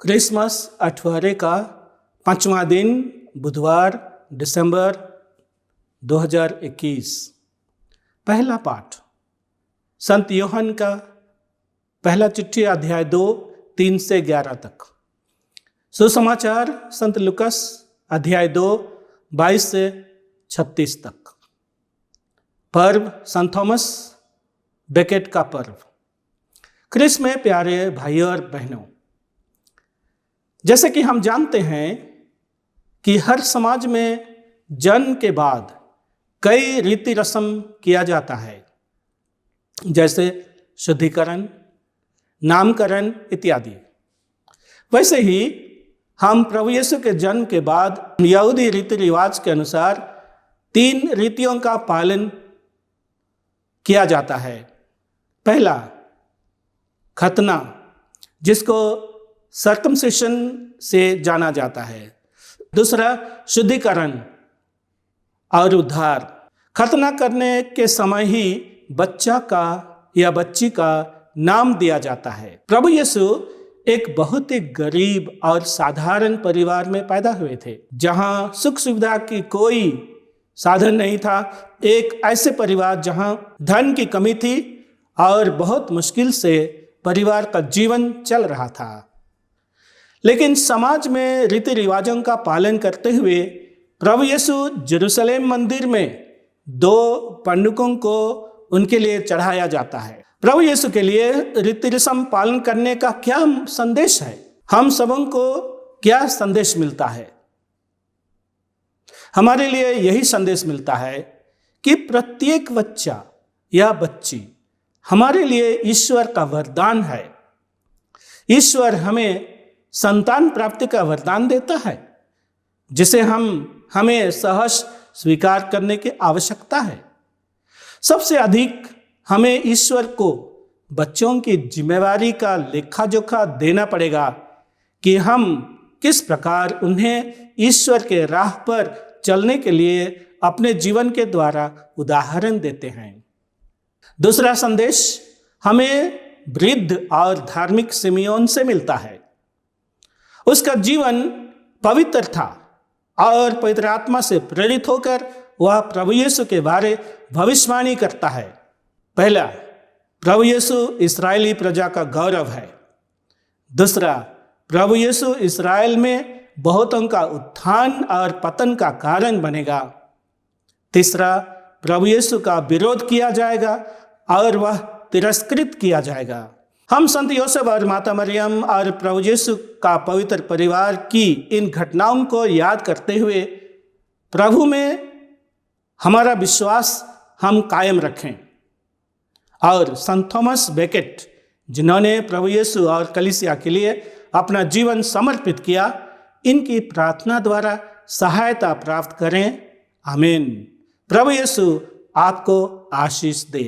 Christmas अठवारे का 5वां दिन, बुधवार, दिसंबर 2021। पहला पाठ संत यूहन्ना का पहला चिट्ठी, अध्याय 2, 3 से 11 तक। सुसमाचार संत लूकास, अध्याय 2, 22 से 36 तक। पर्व संत थॉमस बेकेट का पर्व। क्रिस में प्यारे भाइयों और बहनों, जैसे कि हम जानते हैं कि हर समाज में जन्म के बाद कई रीति रस्म किया जाता है, जैसे शुद्धिकरण, नामकरण इत्यादि। वैसे ही हम प्रभु यीशु के जन्म के बाद यहूदी रीति रिवाज के अनुसार 3 रीतियों का पालन किया जाता है। पहला, खतना, जिसको सर्कमसिशन से जाना जाता है। दूसरा, शुद्धिकरण और उद्धार। खतना करने के समय ही बच्चा का या बच्ची का नाम दिया जाता है। प्रभु यीशु एक बहुत ही गरीब और साधारण परिवार में पैदा हुए थे, जहां सुख सुविधा की कोई साधन नहीं था। एक ऐसे परिवार जहां धन की कमी थी और बहुत मुश्किल से परिवार का जीवन चल रहा था। लेकिन समाज में रीति रिवाजों का पालन करते हुए प्रभु यीशु जेरूशलेम मंदिर में 2 पंडुकों को उनके लिए चढ़ाया जाता है। प्रभु यीशु के लिए रीति रस्म पालन करने का क्या संदेश है? हम सबों को क्या संदेश मिलता है? हमारे लिए यही संदेश मिलता है कि प्रत्येक बच्चा या बच्ची हमारे लिए ईश्वर का वरदान है। ईश्वर हमें संतान प्राप्ति का वरदान देता है, जिसे हमें सहज स्वीकार करने की आवश्यकता है। सबसे अधिक हमें ईश्वर को बच्चों की जिम्मेवारी का लेखा जोखा देना पड़ेगा कि हम किस प्रकार उन्हें ईश्वर के राह पर चलने के लिए अपने जीवन के द्वारा उदाहरण देते हैं। दूसरा संदेश हमें वृद्ध और धार्मिक सिमियोन से मिलता है। उसका जीवन पवित्र था और पवित्र आत्मा से प्रेरित होकर वह प्रभु यीशु के बारे भविष्यवाणी करता है। पहला, प्रभु यीशु इस्राएली प्रजा का गौरव है। दूसरा, प्रभु यीशु इस्राएल में बहुतों का उत्थान और पतन का कारण बनेगा। तीसरा, प्रभु यीशु का विरोध किया जाएगा और वह तिरस्कृत किया जाएगा। हम संत योसेफ और माता मरियम और प्रभु यीशु का पवित्र परिवार की इन घटनाओं को याद करते हुए प्रभु में हमारा विश्वास हम कायम रखें। और संत थॉमस बेकेट, जिन्होंने प्रभु यीशु और कलीसिया के लिए अपना जीवन समर्पित किया, इनकी प्रार्थना द्वारा सहायता प्राप्त करें। आमीन। प्रभु यीशु आपको आशीष दे।